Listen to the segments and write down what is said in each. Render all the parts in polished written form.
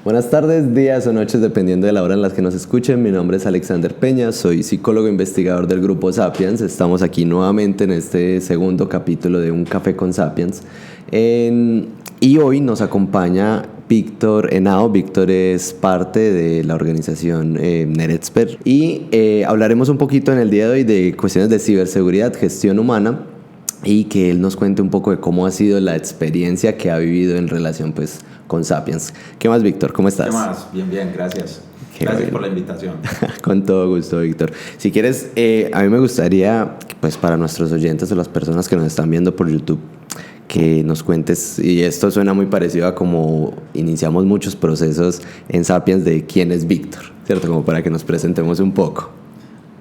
Buenas tardes, días o noches, dependiendo de la hora en la que nos escuchen. Mi nombre es Alexander Peña, soy psicólogo investigador del grupo Sapiens. Estamos aquí nuevamente en este segundo capítulo de Un Café con Sapiens. Y hoy nos acompaña Víctor Henao. Víctor es parte de la organización NetExpert y hablaremos un poquito en el día de hoy de cuestiones de ciberseguridad, gestión humana, y que él nos cuente un poco de cómo ha sido la experiencia que ha vivido en relación pues con Sapiens. ¿Qué más, Víctor? ¿Cómo estás? ¿Qué más? Bien, gracias. Gracias por la invitación. Con todo gusto, Víctor. Si quieres, a mí me gustaría, pues para nuestros oyentes o las personas que nos están viendo por YouTube, que nos cuentes, y esto suena muy parecido a como iniciamos muchos procesos en Sapiens de quién es Víctor, ¿cierto? Como para que nos presentemos un poco.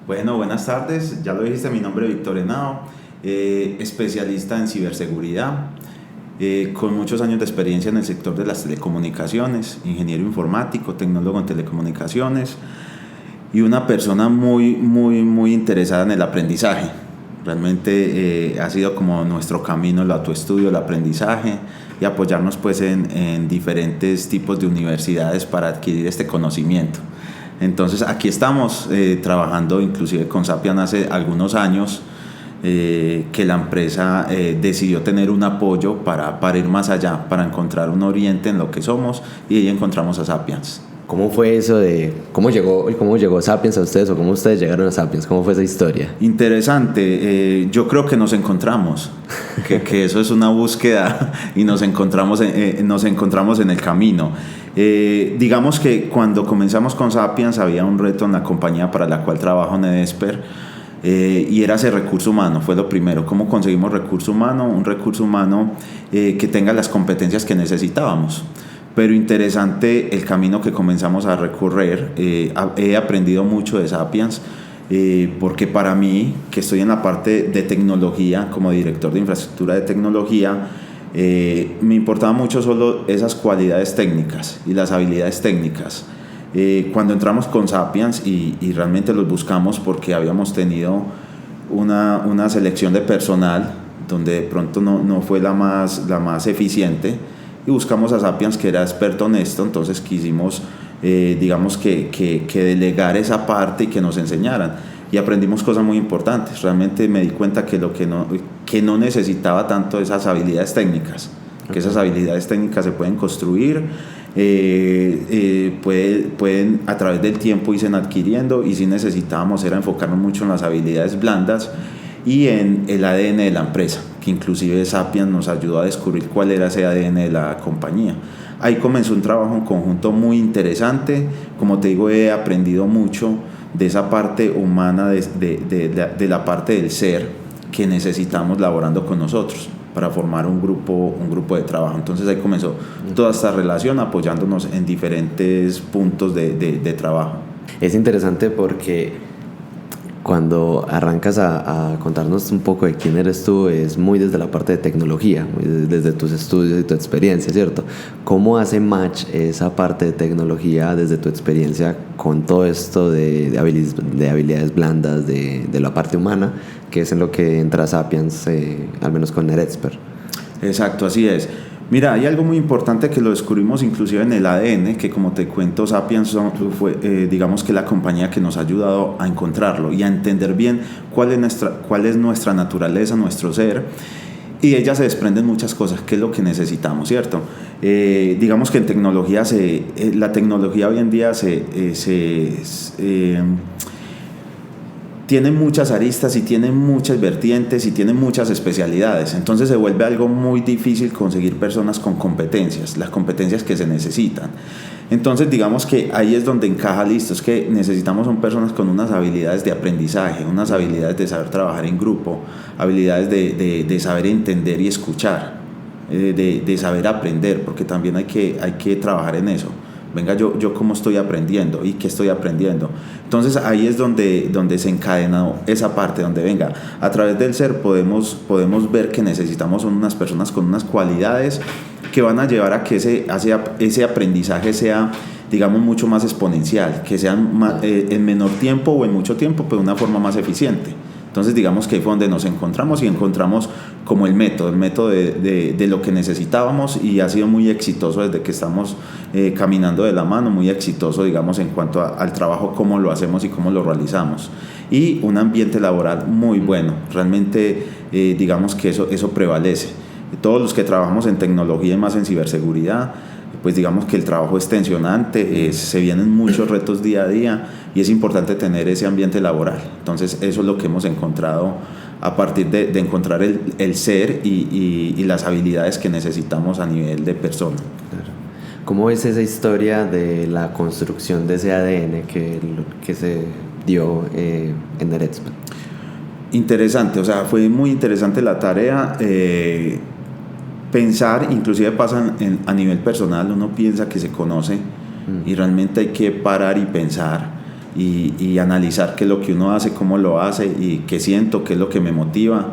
Bueno, buenas tardes. Ya lo dijiste, mi nombre es Víctor Henao, especialista en ciberseguridad, con muchos años de experiencia en el sector de las telecomunicaciones, ingeniero informático, tecnólogo en telecomunicaciones y una persona muy interesada en el aprendizaje. Realmente ha sido como nuestro camino el autoestudio, el aprendizaje y apoyarnos pues en diferentes tipos de universidades para adquirir este conocimiento. Entonces aquí estamos trabajando inclusive con Sapiens hace algunos años, que la empresa decidió tener un apoyo para ir más allá, para encontrar un oriente en lo que somos, y ahí encontramos a Sapiens. ¿Cómo fue eso de cómo llegó Sapiens a ustedes o cómo ustedes llegaron a Sapiens? ¿Cómo fue esa historia? Interesante. Yo creo que nos encontramos, que eso es una búsqueda y nos encontramos en el camino. Digamos que cuando comenzamos con Sapiens había un reto en la compañía para la cual trabajo, NetExpert, y era ese recurso humano. Fue lo primero. ¿Cómo conseguimos recurso humano? Un recurso humano que tenga las competencias que necesitábamos. Pero interesante el camino que comenzamos a recorrer. He aprendido mucho de Sapiens, porque para mí, que estoy en la parte de tecnología, como director de infraestructura de tecnología, me importaba mucho solo esas cualidades técnicas y las habilidades técnicas. Cuando entramos con Sapiens y realmente los buscamos porque habíamos tenido una selección de personal donde de pronto no fue la más eficiente, y buscamos a Sapiens, que era experto en esto. Entonces quisimos digamos que delegar esa parte y que nos enseñaran, y aprendimos cosas muy importantes. Realmente me di cuenta que no necesitaba tanto esas habilidades técnicas, que esas habilidades técnicas se pueden construir, pueden a través del tiempo irse adquiriendo, y si necesitábamos era enfocarnos mucho en las habilidades blandas y en el ADN de la empresa, que inclusive Sapiens nos ayudó a descubrir cuál era ese ADN de la compañía. Ahí comenzó un trabajo en conjunto muy interesante. Como te digo, he aprendido mucho de esa parte humana, de la parte del ser que necesitamos laborando con nosotros para formar un grupo de trabajo. Entonces ahí comenzó toda esta relación, apoyándonos en diferentes puntos de trabajo. Es interesante porque cuando arrancas a contarnos un poco de quién eres tú, es muy desde la parte de tecnología, muy desde tus estudios y tu experiencia, ¿cierto? ¿Cómo hace match esa parte de tecnología desde tu experiencia con todo esto de habilidades blandas, de la parte humana, que es en lo que entra Sapiens, al menos con NetExpert? Exacto, así es. Mira, hay algo muy importante que lo descubrimos inclusive en el ADN, que como te cuento, Sapiens fue, digamos que la compañía que nos ha ayudado a encontrarlo y a entender bien cuál es nuestra naturaleza, nuestro ser, y de ella se desprenden muchas cosas, que es lo que necesitamos, ¿cierto? Digamos que en tecnología, la tecnología hoy en día tiene muchas aristas y tiene muchas vertientes y tiene muchas especialidades. Entonces se vuelve algo muy difícil conseguir personas con competencias, las competencias que se necesitan. Entonces digamos que ahí es donde encaja, listo, es que necesitamos son personas con unas habilidades de aprendizaje, unas habilidades de saber trabajar en grupo, habilidades de saber entender y escuchar, de saber aprender, porque también hay que trabajar en eso. Venga, yo cómo estoy aprendiendo y qué estoy aprendiendo. Entonces ahí es donde se encadena esa parte, donde venga, a través del ser podemos ver que necesitamos unas personas con unas cualidades que van a llevar a que ese aprendizaje sea, digamos, mucho más exponencial, que sean en menor tiempo o en mucho tiempo, pero de una forma más eficiente. Entonces digamos que ahí fue donde nos encontramos y encontramos como el método de lo que necesitábamos, y ha sido muy exitoso desde que estamos caminando de la mano, muy exitoso digamos en cuanto al trabajo, cómo lo hacemos y cómo lo realizamos, y un ambiente laboral muy bueno, realmente digamos que eso prevalece. Todos los que trabajamos en tecnología y más en ciberseguridad, pues digamos que el trabajo es tensionante, se vienen muchos retos día a día y es importante tener ese ambiente laboral. Entonces eso es lo que hemos encontrado a partir de encontrar el ser y las habilidades que necesitamos a nivel de persona. Claro. ¿Cómo es esa historia de la construcción de ese ADN que se dio en Neretspec? Interesante, o sea, fue muy interesante la tarea. Pensar, inclusive pasa a nivel personal, uno piensa que se conoce y realmente hay que parar y pensar y analizar qué es lo que uno hace, cómo lo hace y qué siento, qué es lo que me motiva,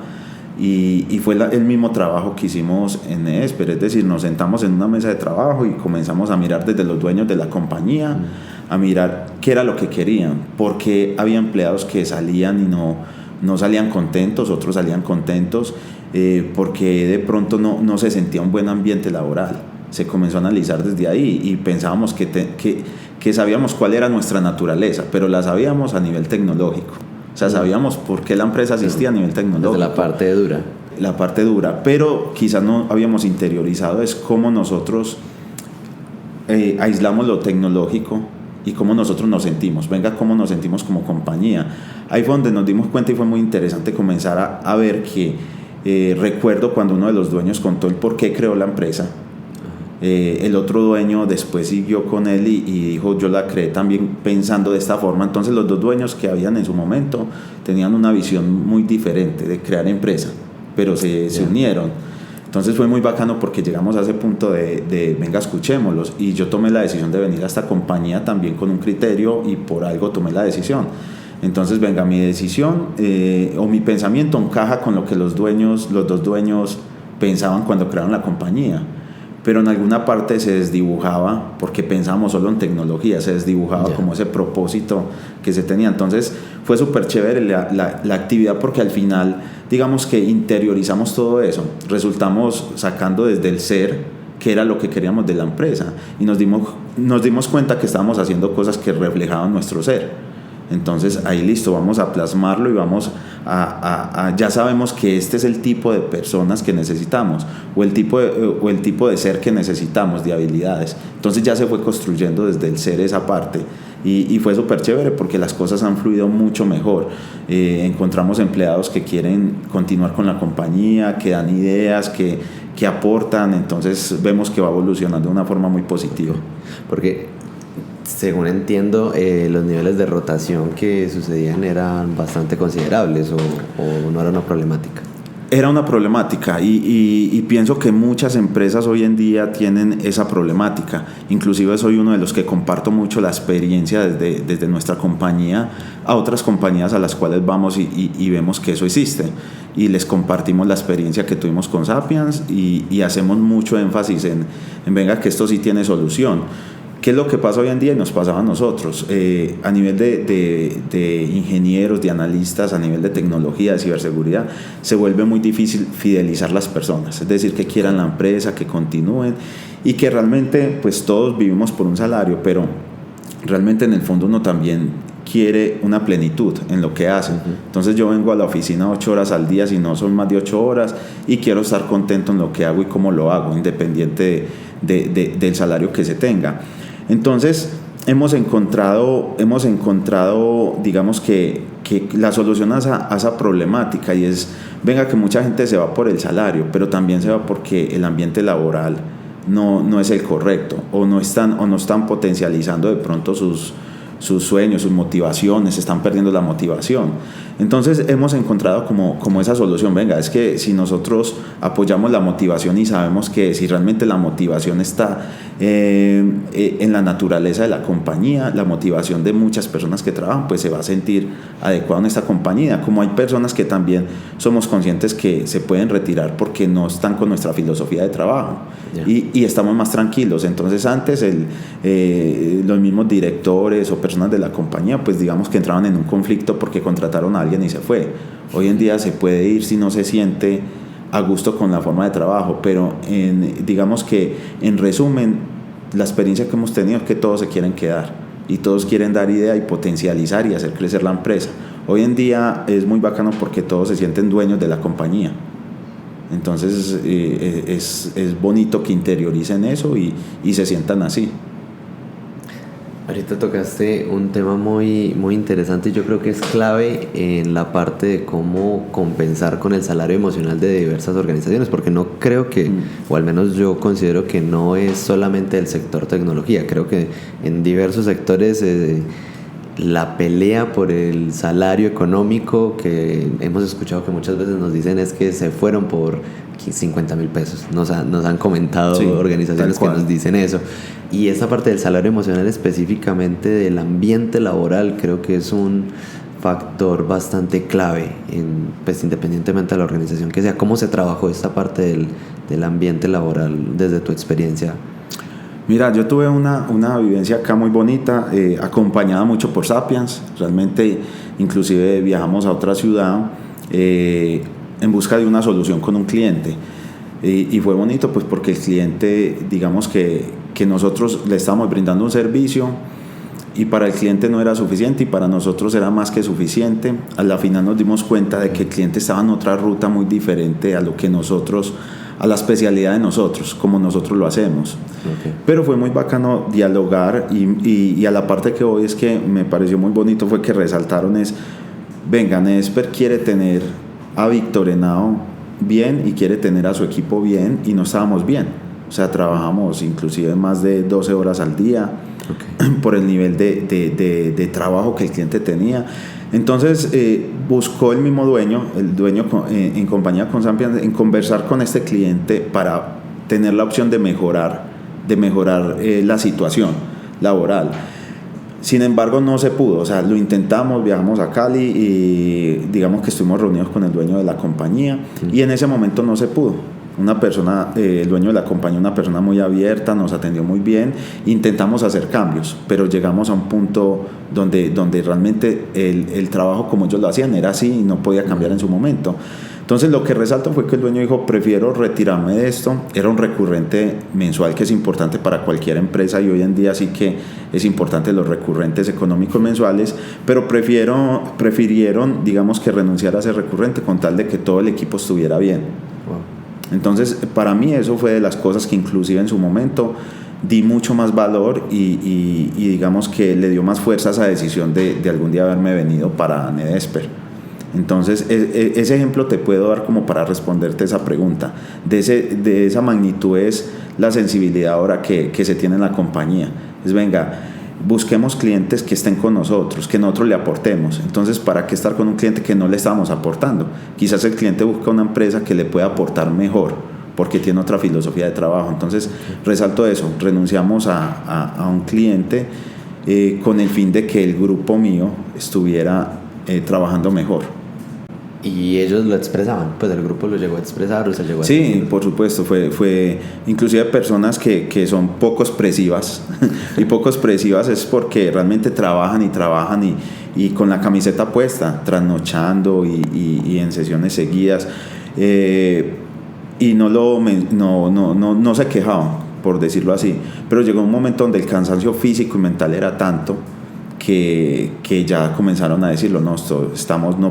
y fue el mismo trabajo que hicimos en ESPER, es decir, nos sentamos en una mesa de trabajo y comenzamos a mirar desde los dueños de la compañía, a mirar qué era lo que querían, porque había empleados que salían y no salían contentos, otros salían contentos, porque de pronto no se sentía un buen ambiente laboral. Se comenzó a analizar desde ahí y pensábamos que sabíamos cuál era nuestra naturaleza, pero la sabíamos a nivel tecnológico. O sea, sabíamos por qué la empresa existía a nivel tecnológico. Desde la parte dura. La parte dura, pero quizás no habíamos interiorizado es cómo nosotros aislamos lo tecnológico y cómo nosotros nos sentimos, cómo nos sentimos como compañía. Ahí fue donde nos dimos cuenta y fue muy interesante comenzar a ver que recuerdo cuando uno de los dueños contó el por qué creó la empresa. El otro dueño después siguió con él y dijo, yo la creé también pensando de esta forma. Entonces los dos dueños que habían en su momento tenían una visión muy diferente de crear empresa, pero se unieron. Entonces fue muy bacano porque llegamos a ese punto de venga, escuchémoslos, y yo tomé la decisión de venir a esta compañía también con un criterio y por algo tomé la decisión. Entonces venga, mi decisión o mi pensamiento encaja con lo que los dos dueños pensaban cuando crearon la compañía, pero en alguna parte se desdibujaba, porque pensábamos solo en tecnología, se desdibujaba como ese propósito que se tenía. Entonces fue súper chévere la actividad, porque al final digamos que interiorizamos todo eso, resultamos sacando desde el ser qué era lo que queríamos de la empresa, y nos dimos cuenta que estábamos haciendo cosas que reflejaban nuestro ser. Entonces ahí listo, vamos a plasmarlo y vamos ya sabemos que este es el tipo de personas que necesitamos, o el tipo de ser que necesitamos, de habilidades. Entonces ya se fue construyendo desde el ser esa parte, y fue súper chévere porque las cosas han fluido mucho mejor. Encontramos empleados que quieren continuar con la compañía, que dan ideas, que aportan. Entonces vemos que va evolucionando de una forma muy positiva. Porque según entiendo, los niveles de rotación que sucedían eran bastante considerables, o no era una problemática. Era una problemática, y pienso que muchas empresas hoy en día tienen esa problemática. Inclusive soy uno de los que comparto mucho la experiencia desde nuestra compañía a otras compañías a las cuales vamos y vemos que eso existe, y les compartimos la experiencia que tuvimos con Sapiens, y hacemos mucho énfasis en venga, que esto sí tiene solución. ¿Qué es lo que pasa hoy en día y nos pasaba a nosotros? A nivel de ingenieros, de analistas, a nivel de tecnología, de ciberseguridad, se vuelve muy difícil fidelizar las personas, es decir, que quieran la empresa, que continúen, y que realmente pues todos vivimos por un salario, pero realmente en el fondo uno también quiere una plenitud en lo que hace. Entonces yo vengo a la oficina 8 horas al día, si no son más de 8 horas, y quiero estar contento en lo que hago y cómo lo hago, independiente del salario que se tenga. Entonces hemos encontrado digamos que la solución a esa problemática, y es venga, que mucha gente se va por el salario, pero también se va porque el ambiente laboral no es el correcto, o no están potencializando de pronto sus sueños, sus motivaciones, están perdiendo la motivación. Entonces hemos encontrado como esa solución. Venga, es que si nosotros apoyamos la motivación y sabemos que si realmente la motivación está en la naturaleza de la compañía, la motivación de muchas personas que trabajan, pues se va a sentir adecuado en esta compañía. Como hay personas que también somos conscientes que se pueden retirar porque no están con nuestra filosofía de trabajo, y estamos más tranquilos. Entonces antes los mismos directores o personas de la compañía, pues digamos que entraban en un conflicto porque contrataron a alguien y se fue. Hoy en día se puede ir si no se siente a gusto con la forma de trabajo, pero digamos que en resumen, la experiencia que hemos tenido es que todos se quieren quedar y todos quieren dar idea y potencializar y hacer crecer la empresa. Hoy en día es muy bacano porque todos se sienten dueños de la compañía. Entonces es bonito que interioricen eso y se sientan así. Ahorita tocaste un tema muy, muy interesante y yo creo que es clave en la parte de cómo compensar con el salario emocional de diversas organizaciones, porque no creo que, o al menos yo considero que no es solamente el sector tecnología, creo que en diversos sectores la pelea por el salario económico que hemos escuchado que muchas veces nos dicen es que se fueron por 50,000 pesos. Nos han comentado organizaciones que nos dicen eso. Y esta parte del salario emocional, específicamente del ambiente laboral, creo que es un factor bastante clave, pues independientemente de la organización que sea. ¿Cómo se trabajó esta parte del ambiente laboral desde tu experiencia? Mira, yo tuve una vivencia acá muy bonita, acompañada mucho por Sapiens. Realmente, inclusive viajamos a otra ciudad en busca de una solución con un cliente. Y fue bonito pues porque el cliente, digamos que nosotros le estábamos brindando un servicio y para el cliente no era suficiente y para nosotros era más que suficiente. A la final nos dimos cuenta de que el cliente estaba en otra ruta muy diferente a lo que nosotros, a la especialidad de nosotros, como nosotros lo hacemos. Okay. Pero fue muy bacano dialogar y a la parte que hoy es que me pareció muy bonito fue que resaltaron venga, Nedesper quiere tener a Víctor Henao bien y quiere tener a su equipo bien y no estábamos bien. O sea, trabajamos inclusive más de 12 horas al día. Okay. Por el nivel de trabajo que el cliente tenía. Entonces buscó el mismo dueño, en compañía con Sapiens, en conversar con este cliente para tener la opción de mejorar la situación laboral. Sin embargo, no se pudo. O sea, lo intentamos, viajamos a Cali y digamos que estuvimos reunidos con el dueño de la compañía y en ese momento no se pudo. Una persona, el dueño de la compañía, una persona muy abierta, nos atendió muy bien, intentamos hacer cambios, pero llegamos a un punto donde realmente el trabajo como ellos lo hacían era así y no podía cambiar en su momento. Entonces lo que resalto fue que el dueño dijo, prefiero retirarme de esto. Era un recurrente mensual que es importante para cualquier empresa y hoy en día sí que es importante los recurrentes económicos mensuales, pero prefirieron, digamos, que renunciar a ese recurrente con tal de que todo el equipo estuviera bien. Entonces, para mí eso fue de las cosas que inclusive en su momento di mucho más valor y digamos que le dio más fuerza a esa decisión de algún día haberme venido para Nedesper. Entonces, ese ejemplo te puedo dar como para responderte esa pregunta. De esa magnitud es la sensibilidad ahora que se tiene en la compañía. Venga, busquemos clientes que estén con nosotros, que nosotros le aportemos. Entonces, ¿para qué estar con un cliente que no le estamos aportando? Quizás el cliente busca una empresa que le pueda aportar mejor, porque tiene otra filosofía de trabajo. Entonces, resalto eso, renunciamos a un cliente con el fin de que el grupo mío estuviera trabajando mejor. ¿Y ellos lo expresaban? Pues el grupo lo llegó a expresar o se llegó a Sí, expresar. por supuesto, fue inclusive personas que son poco expresivas y poco expresivas es porque realmente trabajan y con la camiseta puesta, trasnochando y en sesiones seguidas y no se quejaban, por decirlo así, pero llegó un momento donde el cansancio físico y mental era tanto que ya comenzaron a decirlo, no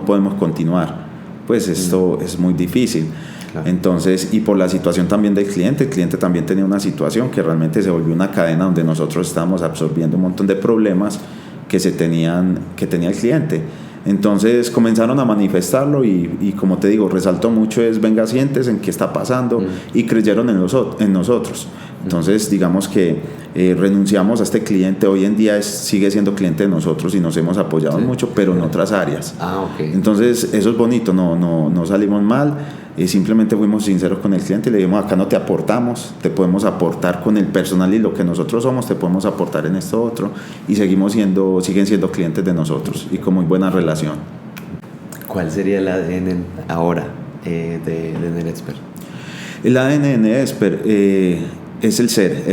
podemos continuar, pues esto es muy difícil. Claro. Entonces, y por la situación también del cliente, el cliente también tenía una situación que realmente se volvió una cadena donde nosotros estábamos absorbiendo un montón de problemas que tenía el cliente. Entonces comenzaron a manifestarlo y como te digo, resaltó mucho venga, sientes en qué está pasando y creyeron en nosotros. Entonces digamos que renunciamos a este cliente, hoy en día sigue siendo cliente de nosotros y nos hemos apoyado mucho, pero en otras áreas. Okay. Entonces eso es bonito, no salimos mal, simplemente fuimos sinceros con el cliente y le dijimos, acá no te aportamos, te podemos aportar con el personal y lo que nosotros somos, te podemos aportar en esto otro, y siguen siendo clientes de nosotros y con muy buena relación. ¿Cuál sería el ADN ahora de Nedesper? El ADN de Nedesper es el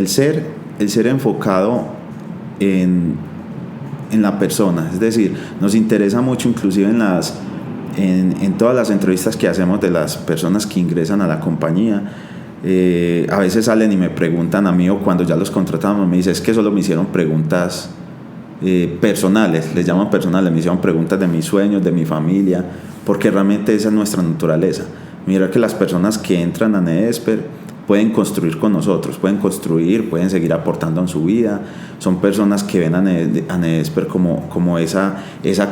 ser enfocado en la persona. Es decir, nos interesa mucho inclusive en en todas las entrevistas que hacemos de las personas que ingresan a la compañía, a veces salen y me preguntan a mí, o cuando ya los contratamos me dicen, es que solo me hicieron preguntas personales, les llaman personales, me hicieron preguntas de mis sueños, de mi familia, porque realmente esa es nuestra naturaleza. Mira que las personas que entran a Nedesper pueden construir con nosotros, pueden seguir aportando en su vida, son personas que ven a Nedesper como esa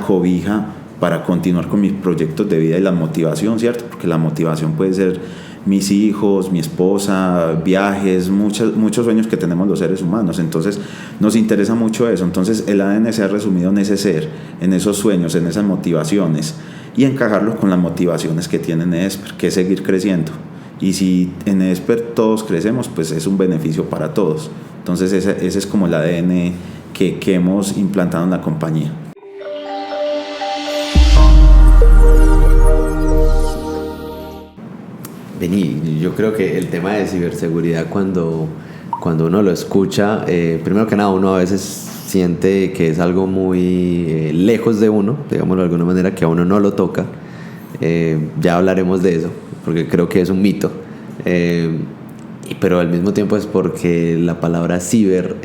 cobija para continuar con mis proyectos de vida y la motivación, ¿cierto? Porque la motivación puede ser mis hijos, mi esposa, viajes, muchos sueños que tenemos los seres humanos. Entonces nos interesa mucho eso. Entonces el ADN se ha resumido en ese ser, en esos sueños, en esas motivaciones, y encajarlos con las motivaciones que tiene Nedesper, que es seguir creciendo. Y si en Nedesper todos crecemos, pues es un beneficio para todos. Entonces ese es como el ADN que hemos implantado en la compañía. Vení, yo creo que el tema de ciberseguridad, cuando uno lo escucha, primero que nada uno a veces siente que es algo muy lejos de uno, digámoslo de alguna manera, que a uno no lo toca. Ya hablaremos de eso, porque creo que es un mito. Pero al mismo tiempo es porque la palabra ciber,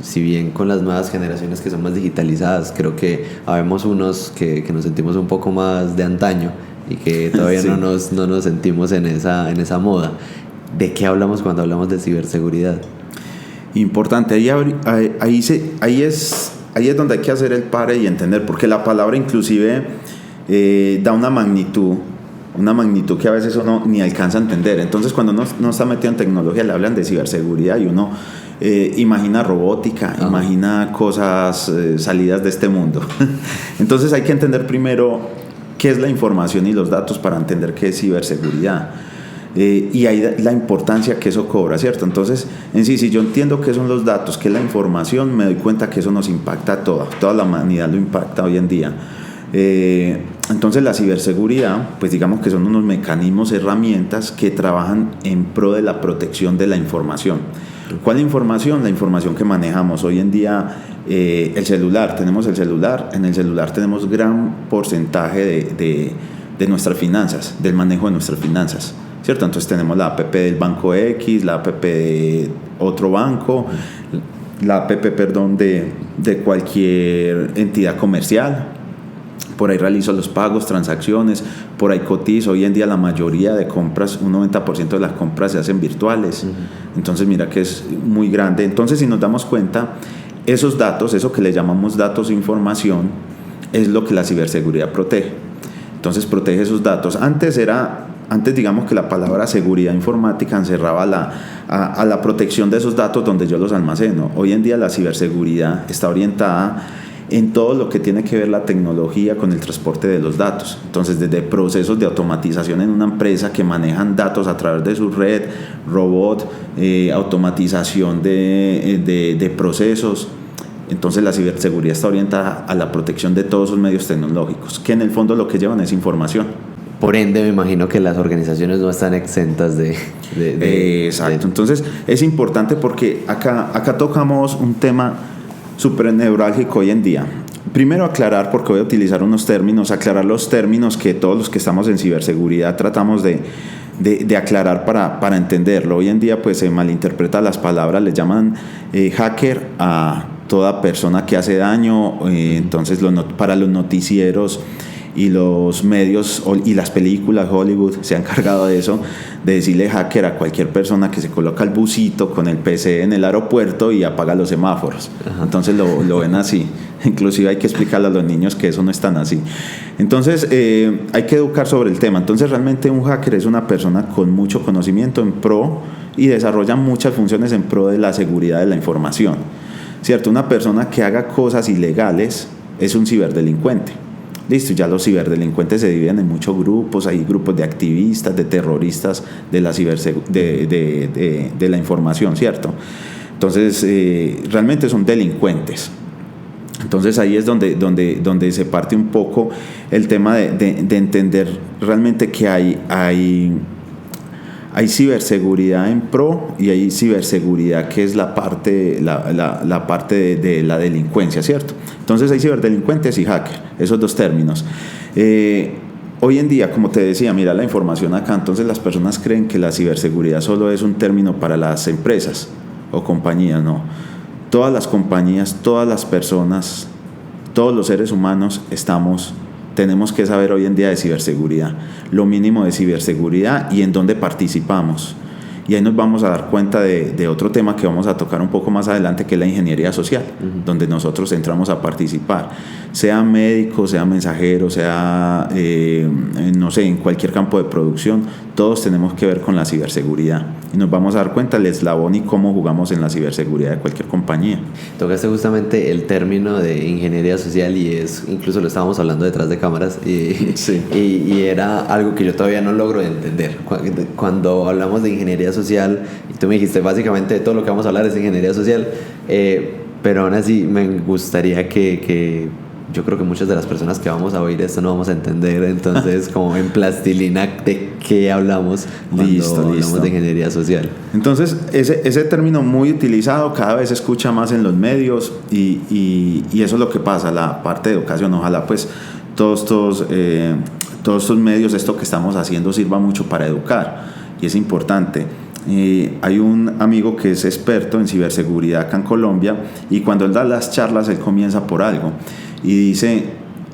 si bien con las nuevas generaciones que son más digitalizadas, creo que habemos unos que nos sentimos un poco más de antaño y que todavía sí. no nos sentimos en esa moda. ¿De qué hablamos cuando hablamos de ciberseguridad? Importante, ahí es donde hay que hacer el pare y entender, porque la palabra inclusive da una magnitud que a veces uno ni alcanza a entender. Entonces cuando uno está metido en tecnología le hablan de ciberseguridad y uno imagina robótica, imagina cosas salidas de este mundo. Entonces hay que entender primero qué es la información y los datos para entender qué es ciberseguridad. Y ahí la importancia que eso cobra, ¿cierto? Entonces, en sí, si yo entiendo qué son los datos, qué es la información, me doy cuenta que eso nos impacta a toda la humanidad lo impacta hoy en día. Entonces la ciberseguridad, pues digamos que son unos mecanismos, herramientas que trabajan en pro de la protección de la información. ¿Cuál información? La información que manejamos hoy en día. El celular, tenemos el celular, en el celular tenemos gran porcentaje de nuestras finanzas, del manejo de nuestras finanzas, ¿cierto? Entonces tenemos la app del banco X, la app de otro banco, la app, de cualquier entidad comercial. Por ahí realizo los pagos, transacciones, por ahí cotizo. Hoy en día la mayoría de compras, un 90% de las compras se hacen virtuales. Entonces mira que es muy grande. Entonces si nos damos cuenta, esos datos, eso que le llamamos datos e información, es lo que la ciberseguridad protege. Entonces protege esos datos. Antes digamos que la palabra seguridad informática encerraba a la protección de esos datos donde yo los almaceno. Hoy en día la ciberseguridad está orientada en todo lo que tiene que ver la tecnología con el transporte de los datos. Entonces, desde procesos de automatización en una empresa que manejan datos a través de su red, robot, automatización de procesos. Entonces, la ciberseguridad está orientada a la protección de todos esos medios tecnológicos, que en el fondo lo que llevan es información. Por ende, me imagino que las organizaciones no están exentas de exacto. Entonces, es importante porque acá tocamos un tema súper neurálgico hoy en día. Primero aclarar, porque voy a utilizar aclarar los términos que todos los que estamos en ciberseguridad tratamos de aclarar para entenderlo. Hoy en día pues se malinterpreta las palabras, le llaman hacker a toda persona que hace daño. Entonces para los noticieros y los medios y las películas, Hollywood se han encargado de eso, de decirle hacker a cualquier persona que se coloca el busito con el PC en el aeropuerto y apaga los semáforos. Entonces lo ven así. Inclusive hay que explicarle a los niños que eso no es tan así. Entonces hay que educar sobre el tema. Entonces realmente un hacker es una persona con mucho conocimiento en pro y desarrolla muchas funciones en pro de la seguridad de la información, ¿cierto? Una persona que haga cosas ilegales es un ciberdelincuente. Listo, ya los ciberdelincuentes se dividen en muchos grupos. Hay grupos de activistas, de terroristas de la de la información, ¿cierto? Entonces realmente son delincuentes. Entonces ahí es donde se parte un poco el tema de entender realmente que hay ciberseguridad en pro y hay ciberseguridad que es la parte de la delincuencia, ¿cierto? Entonces hay ciberdelincuentes y hacker, esos dos términos. hoy en día, como te decía, mira la información acá, entonces las personas creen que la ciberseguridad solo es un término para las empresas o compañías, no. Todas las compañías, todas las personas, todos los seres humanos tenemos que saber hoy en día de ciberseguridad, lo mínimo de ciberseguridad y en dónde participamos. Y ahí nos vamos a dar cuenta de otro tema que vamos a tocar un poco más adelante, que es la ingeniería social, donde nosotros entramos a participar, sea médico, sea mensajero, sea, no sé, en cualquier campo de producción, todos tenemos que ver con la ciberseguridad. Y nos vamos a dar cuenta el eslabón y cómo jugamos en la ciberseguridad de cualquier compañía. Tocaste justamente el término de ingeniería social y incluso lo estábamos hablando detrás de cámaras Sí. y era algo que yo todavía no logro entender. Cuando hablamos de ingeniería social, y tú me dijiste básicamente todo lo que vamos a hablar es ingeniería social, pero aún así me gustaría que yo creo que muchas de las personas que vamos a oír esto no vamos a entender, entonces como en plastilina de qué hablamos cuando hablamos de ingeniería social. Entonces ese término muy utilizado cada vez se escucha más en los medios y eso es lo que pasa, la parte de educación. Ojalá pues todos estos medios, esto que estamos haciendo sirva mucho para educar y es importante. Hay un amigo que es experto en ciberseguridad acá en Colombia y cuando él da las charlas él comienza por algo y dice: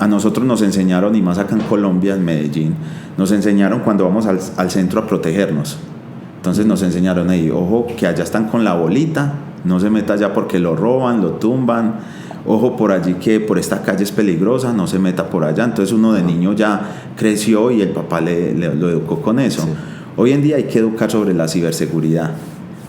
a nosotros nos enseñaron, y más acá en Colombia, en Medellín, nos enseñaron cuando vamos al centro a protegernos. Entonces nos enseñaron ahí, ojo que allá están con la bolita, no se meta allá porque lo roban, lo tumban, ojo por allí que por esta calle es peligrosa, no se meta por allá. Entonces uno de niño ya creció y el papá lo educó con eso. Sí. Hoy en día hay que educar sobre la ciberseguridad,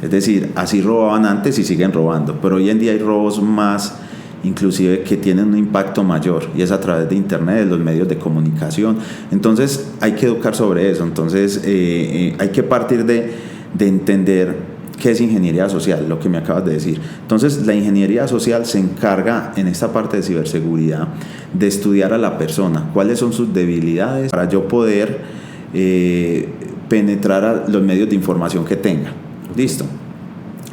es decir, así robaban antes y siguen robando, pero hoy en día hay robos más, inclusive que tienen un impacto mayor y es a través de internet, de los medios de comunicación. Entonces hay que educar sobre eso. Entonces hay que partir de entender qué es ingeniería social, lo que me acabas de decir. Entonces la ingeniería social se encarga en esta parte de ciberseguridad de estudiar a la persona, cuáles son sus debilidades para yo poder penetrar a los medios de información que tenga. ¿Listo?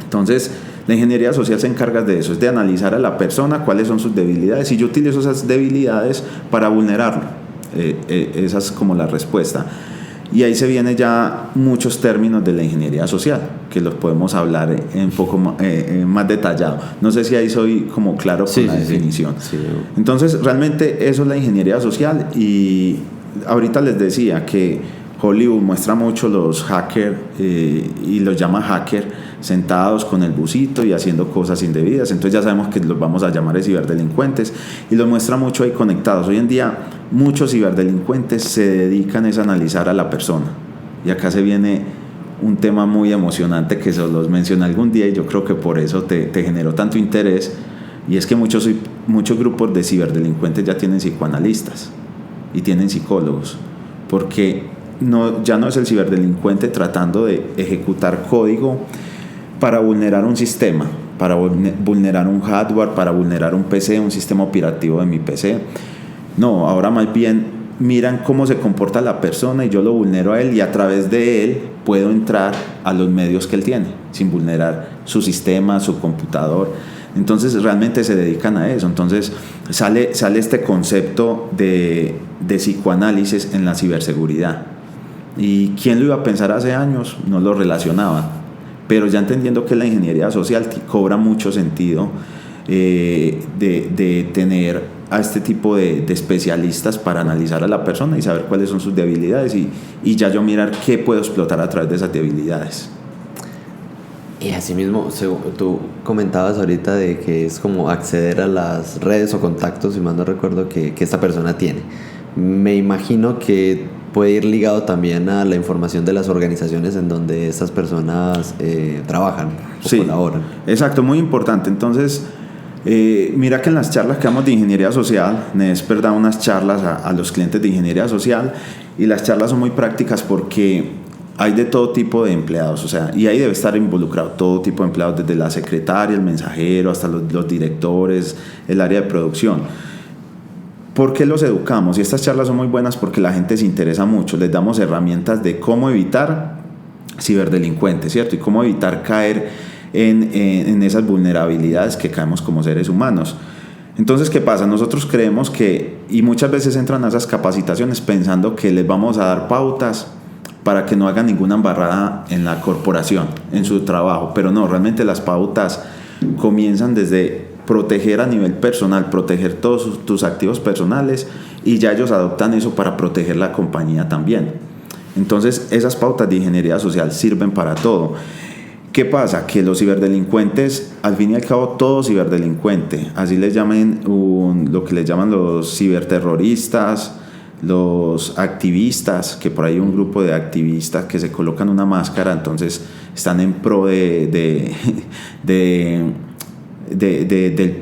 Entonces la ingeniería social se encarga de eso, es de analizar a la persona cuáles son sus debilidades y yo utilizo esas debilidades para vulnerarlo. Esa es como la respuesta. Y ahí se vienen ya muchos términos de la ingeniería social, que los podemos hablar un poco más detallado. No sé si ahí soy como claro con la definición. Sí. Entonces, realmente eso es la ingeniería social y ahorita les decía que Hollywood muestra mucho los hackers y los llama hacker sentados con el busito y haciendo cosas indebidas, entonces ya sabemos que los vamos a llamar de ciberdelincuentes y los muestra mucho ahí conectados. Hoy en día muchos ciberdelincuentes se dedican a analizar a la persona y acá se viene un tema muy emocionante que se los mencioné algún día y yo creo que por eso te generó tanto interés, y es que muchos grupos de ciberdelincuentes ya tienen psicoanalistas y tienen psicólogos, porque ya no es el ciberdelincuente tratando de ejecutar código para vulnerar un sistema, para vulnerar un hardware, para vulnerar un PC, un sistema operativo de mi PC. No, ahora más bien miran cómo se comporta la persona y yo lo vulnero a él y a través de él puedo entrar a los medios que él tiene, sin vulnerar su sistema, su computador. Entonces realmente se dedican a eso. Entonces sale este concepto de psicoanálisis en la ciberseguridad. ¿Y quién lo iba a pensar hace años? No lo relacionaba. Pero ya entendiendo que la ingeniería social cobra mucho sentido de tener a este tipo de especialistas para analizar a la persona y saber cuáles son sus debilidades y ya yo mirar qué puedo explotar a través de esas debilidades. Y asimismo, tú comentabas ahorita de que es como acceder a las redes o contactos, si mal no recuerdo, que esta persona tiene. Me imagino que puede ir ligado también a la información de las organizaciones en donde estas personas trabajan o colaboran. Exacto, muy importante. Entonces, mira que en las charlas que damos de ingeniería social, Nesper da unas charlas a los clientes de ingeniería social y las charlas son muy prácticas porque hay de todo tipo de empleados, o sea, y ahí debe estar involucrado todo tipo de empleados, desde la secretaria, el mensajero, hasta los directores, el área de producción. ¿Por qué los educamos? Y estas charlas son muy buenas porque la gente se interesa mucho. Les damos herramientas de cómo evitar ciberdelincuentes, ¿cierto? Y cómo evitar caer en esas vulnerabilidades que caemos como seres humanos. Entonces, ¿qué pasa? Nosotros creemos que, y muchas veces entran a esas capacitaciones pensando que les vamos a dar pautas para que no hagan ninguna embarrada en la corporación, en su trabajo, pero no, realmente las pautas comienzan desde proteger a nivel personal, proteger todos tus activos personales, y ya ellos adoptan eso para proteger la compañía también. Entonces, esas pautas de ingeniería social sirven para todo. ¿Qué pasa? Que los ciberdelincuentes, al fin y al cabo, todo ciberdelincuente, así les llamen lo que les llaman los ciberterroristas, los activistas, que por ahí hay un grupo de activistas que se colocan una máscara, entonces están en pro del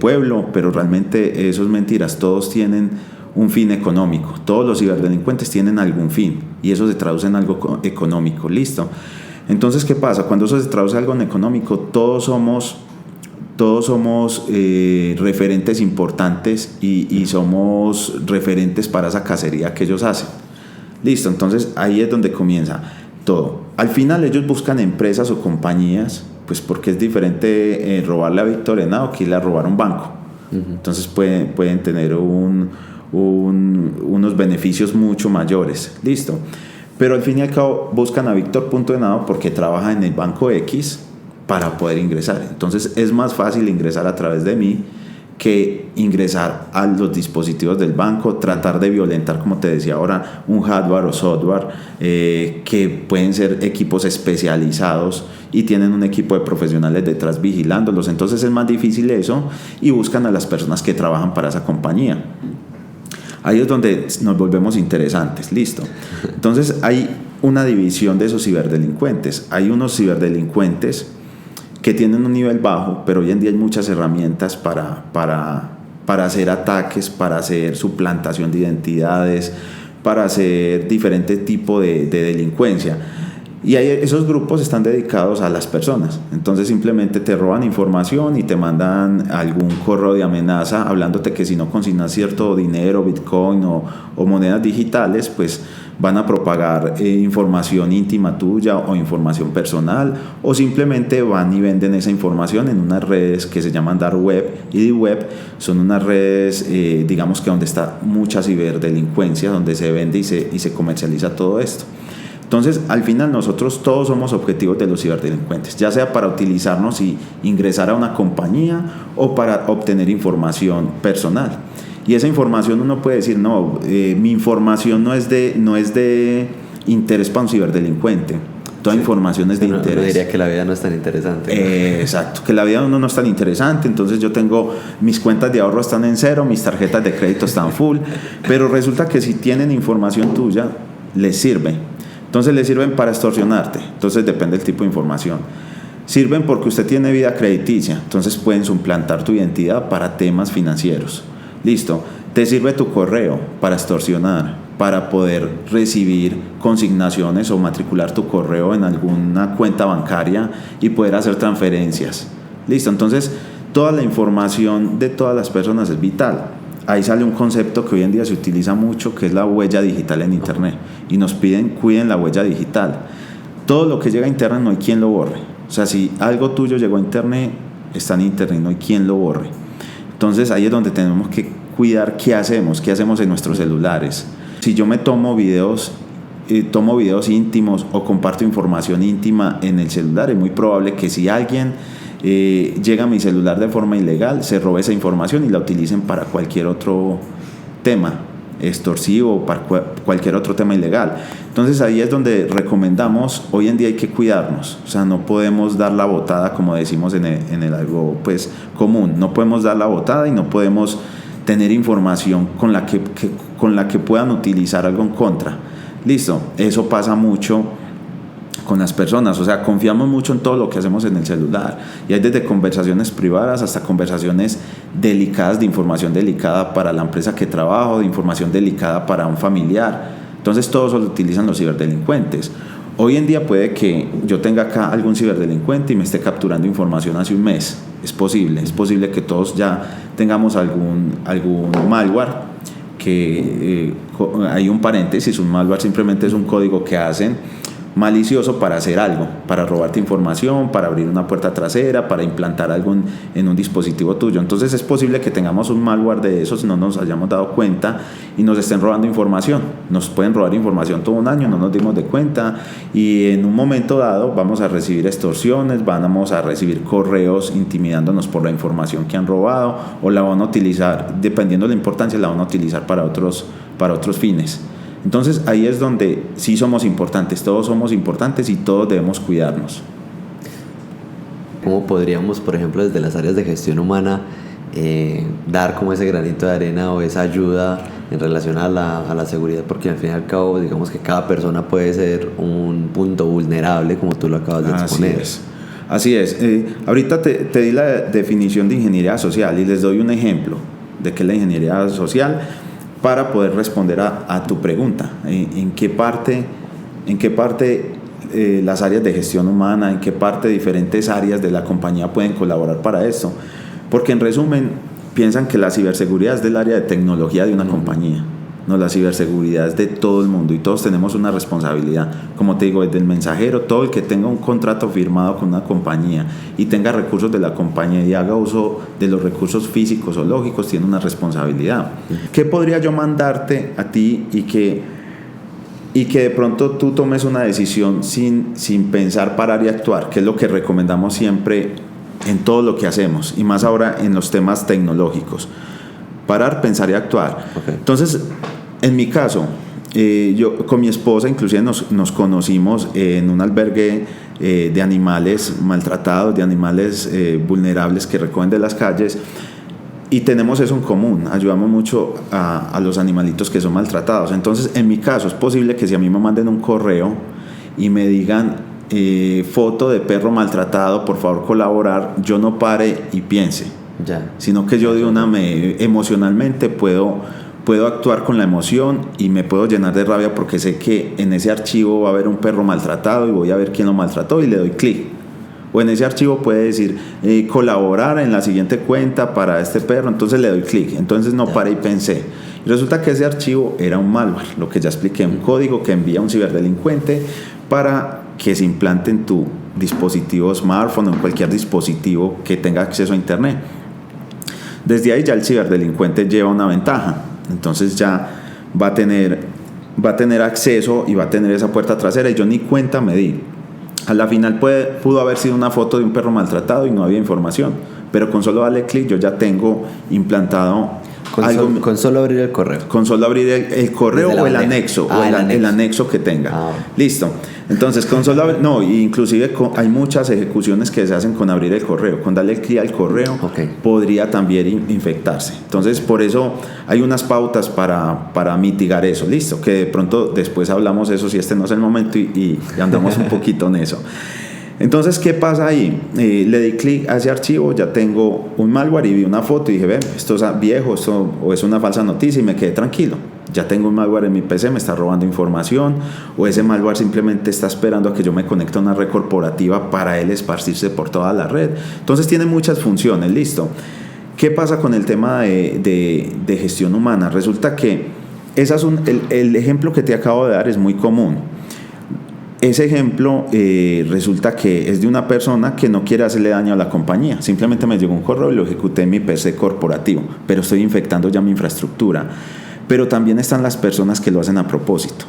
pueblo, pero realmente eso es mentiras. Todos tienen un fin económico, todos los ciberdelincuentes tienen algún fin, y eso se traduce en algo económico. Listo. Entonces, ¿qué pasa? Cuando eso se traduce en algo económico, todos somos referentes importantes, y somos referentes para esa cacería que ellos hacen. Listo, entonces ahí es donde comienza todo. Al final ellos buscan empresas o compañías, pues porque es diferente robarle a Víctor Henao que irle a robar un banco. Entonces pueden tener unos beneficios mucho mayores. Listo. Pero al fin y al cabo buscan a Víctor Henao porque trabaja en el banco X para poder ingresar. Entonces es más fácil ingresar a través de mí que ingresar a los dispositivos del banco, tratar de violentar, como te decía ahora, un hardware o software, que pueden ser equipos especializados y tienen un equipo de profesionales detrás vigilándolos. Entonces es más difícil eso, y buscan a las personas que trabajan para esa compañía. Ahí es donde nos volvemos interesantes. Listo. Entonces hay una división de esos ciberdelincuentes. Hay unos ciberdelincuentes que tienen un nivel bajo, pero hoy en día hay muchas herramientas para hacer ataques, para hacer suplantación de identidades, para hacer diferente tipo de delincuencia. Y esos grupos están dedicados a las personas. Entonces simplemente te roban información y te mandan algún correo de amenaza hablándote que si no consignas cierto dinero, Bitcoin o monedas digitales, pues van a propagar información íntima tuya o información personal, o simplemente van y venden esa información en unas redes que se llaman Dark Web y Deep Web. Son unas redes, digamos que donde está mucha ciberdelincuencia, donde se vende y se comercializa todo esto. Entonces, al final nosotros todos somos objetivos de los ciberdelincuentes, ya sea para utilizarnos y ingresar a una compañía o para obtener información personal. Y esa información uno puede decir, no, mi información no es de interés para un ciberdelincuente. Toda información es de interés. Uno diría que la vida no es tan interesante, ¿no? Exacto, que la vida de uno no es tan interesante. Entonces yo tengo, mis cuentas de ahorro están en cero, mis tarjetas de crédito están full, pero resulta que si tienen información tuya, les sirve. Entonces les sirven para extorsionarte. Entonces depende del tipo de información. Sirven porque usted tiene vida crediticia, entonces pueden suplantar tu identidad para temas financieros. Listo. Te sirve tu correo para extorsionar, para poder recibir consignaciones o matricular tu correo en alguna cuenta bancaria y poder hacer transferencias. Listo. Entonces toda la información de todas las personas es vital. Ahí sale un concepto que hoy en día se utiliza mucho, que es la huella digital en Internet. Y nos piden, cuiden la huella digital. Todo lo que llega a Internet no hay quien lo borre. O sea, si algo tuyo llegó a Internet, está en Internet, no hay quien lo borre. Entonces ahí es donde tenemos que cuidar qué hacemos en nuestros celulares. Si yo me tomo videos íntimos o comparto información íntima en el celular, es muy probable que si alguien llega a mi celular de forma ilegal, se robe esa información y la utilicen para cualquier otro tema extorsivo o para cualquier otro tema ilegal. Entonces ahí es donde recomendamos, hoy en día hay que cuidarnos, o sea, no podemos dar la botada, como decimos en el algo pues común, no podemos dar la botada y no podemos tener información con la que puedan utilizar algo en contra. Listo, eso pasa mucho con las personas, o sea, confiamos mucho en todo lo que hacemos en el celular, y hay desde conversaciones privadas hasta conversaciones delicadas, de información delicada para la empresa que trabajo, de información delicada para un familiar. Entonces todo eso lo utilizan los ciberdelincuentes. Hoy en día puede que yo tenga acá algún ciberdelincuente y me esté capturando información hace un mes. Es posible que todos ya tengamos algún malware, que hay un paréntesis, un malware simplemente es un código que hacen malicioso para hacer algo, para robarte información, para abrir una puerta trasera, para implantar algo en un dispositivo tuyo. Entonces es posible que tengamos un malware de esos, no nos hayamos dado cuenta y nos estén robando información. Nos pueden robar información todo un año, no nos dimos de cuenta, y en un momento dado vamos a recibir extorsiones, vamos a recibir correos intimidándonos por la información que han robado, o la van a utilizar, dependiendo de la importancia, la van a utilizar para otros fines. Entonces ahí es donde sí somos importantes, todos somos importantes y todos debemos cuidarnos. ¿Cómo podríamos, por ejemplo, desde las áreas de gestión humana, dar como ese granito de arena o esa ayuda en relación a la seguridad? Porque al fin y al cabo, digamos que cada persona puede ser un punto vulnerable, como tú lo acabas de exponer. Así es. Ahorita te di la definición de ingeniería social y les doy un ejemplo de qué es la ingeniería social para poder responder a tu pregunta. ¿En qué parte las áreas de gestión humana, en qué parte diferentes áreas de la compañía pueden colaborar para esto? Porque en resumen, piensan que la ciberseguridad es del área de tecnología de una compañía. No, la ciberseguridad es de todo el mundo y todos tenemos una responsabilidad. Como te digo, desde el mensajero, todo el que tenga un contrato firmado con una compañía y tenga recursos de la compañía y haga uso de los recursos físicos o lógicos, tiene una responsabilidad. ¿Qué podría yo mandarte a ti y que de pronto tú tomes una decisión sin pensar, parar y actuar? Que es lo que recomendamos siempre en todo lo que hacemos, y más ahora en los temas tecnológicos. Parar, pensar y actuar. Okay. Entonces, en mi caso, yo con mi esposa inclusive nos conocimos en un albergue de animales maltratados, de animales vulnerables que recogen de las calles, y tenemos eso en común, ayudamos mucho a los animalitos que son maltratados. Entonces, en mi caso, es posible que si a mí me manden un correo y me digan foto de perro maltratado, por favor colaborar, yo no pare y piense, sino que yo emocionalmente puedo actuar con la emoción y me puedo llenar de rabia porque sé que en ese archivo va a haber un perro maltratado y voy a ver quién lo maltrató y le doy clic. O en ese archivo puede decir colaborar en la siguiente cuenta para este perro, entonces le doy clic. Entonces no paré y pensé. Y resulta que ese archivo era un malware, lo que ya expliqué, un código que envía un ciberdelincuente para que se implante en tu dispositivo smartphone o en cualquier dispositivo que tenga acceso a internet. Desde ahí ya el ciberdelincuente lleva una ventaja, entonces ya va a tener acceso y va a tener esa puerta trasera y yo ni cuenta me di. A la final pudo haber sido una foto de un perro maltratado y no había información, pero con solo darle clic yo ya tengo implantado algo. Con solo abrir el correo. Con solo abrir el correo o el anexo, el anexo que tenga. Listo. Entonces, con solo inclusive hay muchas ejecuciones que se hacen con abrir el correo. Con darle clic al correo podría también infectarse. Entonces, por eso hay unas pautas para mitigar eso. Listo, que de pronto después hablamos de eso si este no es el momento y andamos un poquito en eso. Entonces, ¿qué pasa ahí? Le di clic a ese archivo, ya tengo un malware y vi una foto y dije, esto es viejo, o es una falsa noticia, y me quedé tranquilo. Ya tengo un malware en mi PC, me está robando información, o ese malware simplemente está esperando a que yo me conecte a una red corporativa para él esparcirse por toda la red. Entonces tiene muchas funciones, listo. ¿Qué pasa con el tema de gestión humana? Resulta que el ejemplo que te acabo de dar es muy común. Ese ejemplo resulta que es de una persona que no quiere hacerle daño a la compañía. Simplemente me llegó un correo y lo ejecuté en mi PC corporativo, pero estoy infectando ya mi infraestructura. Pero también están las personas que lo hacen a propósito.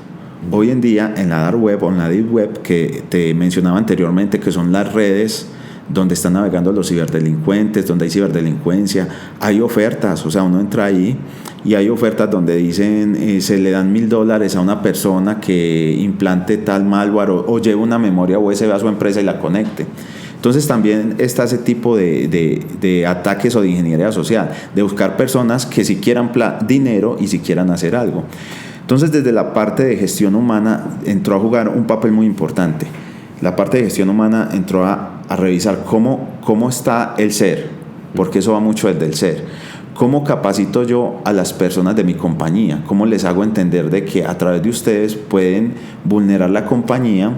Hoy en día en la dark web o en la deep web que te mencionaba anteriormente, que son las redes donde están navegando los ciberdelincuentes, donde hay ciberdelincuencia, hay ofertas, o sea, uno entra ahí y hay ofertas donde dicen se le dan $1,000 a una persona que implante tal malware o lleve una memoria USB a su empresa y la conecte. Entonces también está ese tipo de ataques o de ingeniería social, de buscar personas que si quieran dinero y si quieran hacer algo. Entonces desde la parte de gestión humana entró a jugar un papel muy importante. La parte de gestión humana entró a revisar cómo está el ser, porque eso va mucho desde el ser. ¿Cómo capacito yo a las personas de mi compañía? ¿Cómo les hago entender de que a través de ustedes pueden vulnerar la compañía,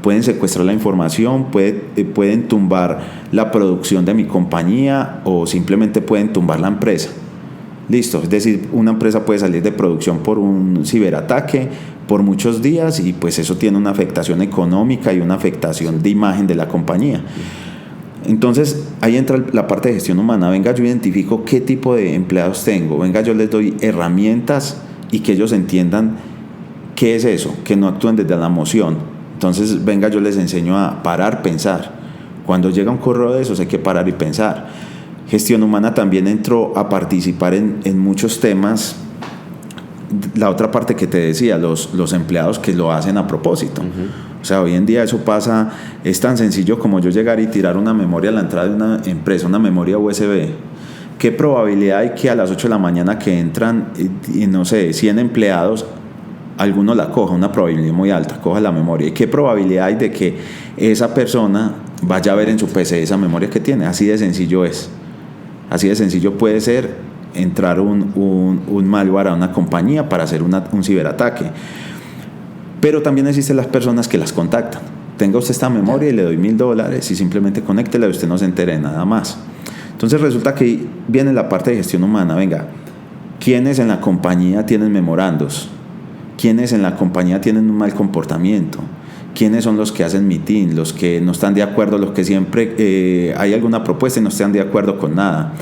pueden secuestrar la información, pueden tumbar la producción de mi compañía o simplemente pueden tumbar la empresa? Listo, es decir, una empresa puede salir de producción por un ciberataque, por muchos días y pues eso tiene una afectación económica y una afectación de imagen de la compañía. Entonces ahí entra la parte de gestión humana. Venga, yo identifico qué tipo de empleados tengo, venga, yo les doy herramientas y que ellos entiendan qué es eso, que no actúen desde la emoción. Entonces venga, yo les enseño a parar, pensar. Cuando llega un correo de esos hay que parar y pensar. Gestión humana también entró a participar en muchos temas. La otra parte que te decía, los empleados que lo hacen a propósito. O sea, hoy en día eso pasa, es tan sencillo como yo llegar y tirar una memoria a la entrada de una empresa, una memoria USB. ¿Qué probabilidad hay que a las 8 de la mañana que entran, no sé, 100 empleados, alguno la coja? Una probabilidad muy alta, coja la memoria. ¿Y qué probabilidad hay de que esa persona vaya a ver en su PC esa memoria que tiene? Así de sencillo es. Así de sencillo puede ser entrar un malware a una compañía para hacer un ciberataque. Pero también existen las personas que las contactan. Tenga usted esta memoria y le doy $1,000 y simplemente conéctela y usted no se entere de nada más. Entonces resulta que viene la parte de gestión humana. Venga, ¿quiénes en la compañía tienen memorandos? ¿Quiénes en la compañía tienen un mal comportamiento? ¿Quiénes son los que hacen mitin? Los que no están de acuerdo, los que siempre hay alguna propuesta y no están de acuerdo con nada.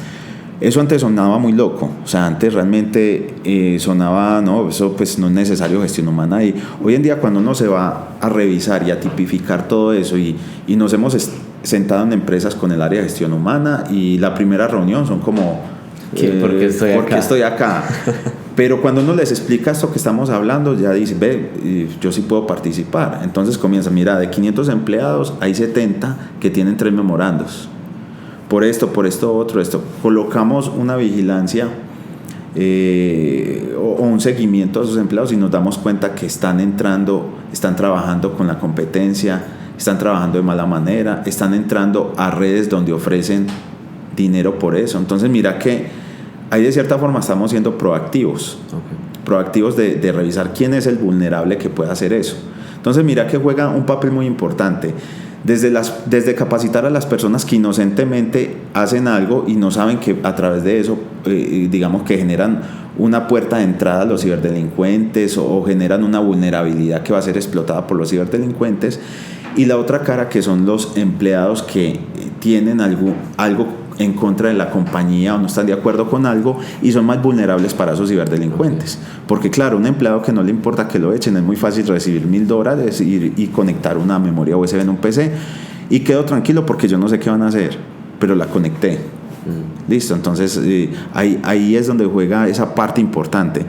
Eso antes sonaba muy loco, o sea, antes realmente sonaba, no, eso pues no es necesario gestión humana. Y hoy en día cuando uno se va a revisar y a tipificar todo eso y nos hemos sentado en empresas con el área de gestión humana y la primera reunión son como ¿por qué estoy acá? Pero cuando uno les explica esto que estamos hablando, ya dicen, ve, yo sí puedo participar. Entonces comienza, mira, de 500 empleados hay 70 que tienen 3 memorandos. Por esto, otro, esto. Colocamos una vigilancia o un seguimiento a esos empleados y nos damos cuenta que están entrando, están trabajando con la competencia, están trabajando de mala manera, están entrando a redes donde ofrecen dinero por eso. Entonces mira que ahí de cierta forma estamos siendo proactivos. Proactivos de revisar quién es el vulnerable que puede hacer eso. Entonces mira que juega un papel muy importante. Desde capacitar a las personas que inocentemente hacen algo y no saben que a través de eso, digamos que generan una puerta de entrada a los ciberdelincuentes o generan una vulnerabilidad que va a ser explotada por los ciberdelincuentes. Y la otra cara que son los empleados que tienen algo en contra de la compañía o no están de acuerdo con algo y son más vulnerables para esos ciberdelincuentes. Porque claro, un empleado que no le importa que lo echen, es muy fácil recibir $1,000 y conectar una memoria USB en un PC y quedo tranquilo porque yo no sé qué van a hacer, pero la conecté. Listo, entonces ahí es donde juega esa parte importante.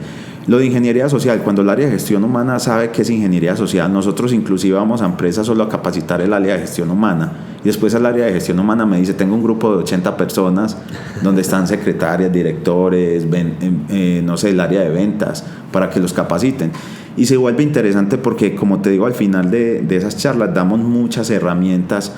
Lo de ingeniería social, cuando el área de gestión humana sabe qué es ingeniería social, nosotros inclusive vamos a empresas solo a capacitar el área de gestión humana y después el área de gestión humana me dice, tengo un grupo de 80 personas donde están secretarias, directores, no sé, el área de ventas, para que los capaciten. Y se vuelve interesante porque, como te digo, al final de esas charlas damos muchas herramientas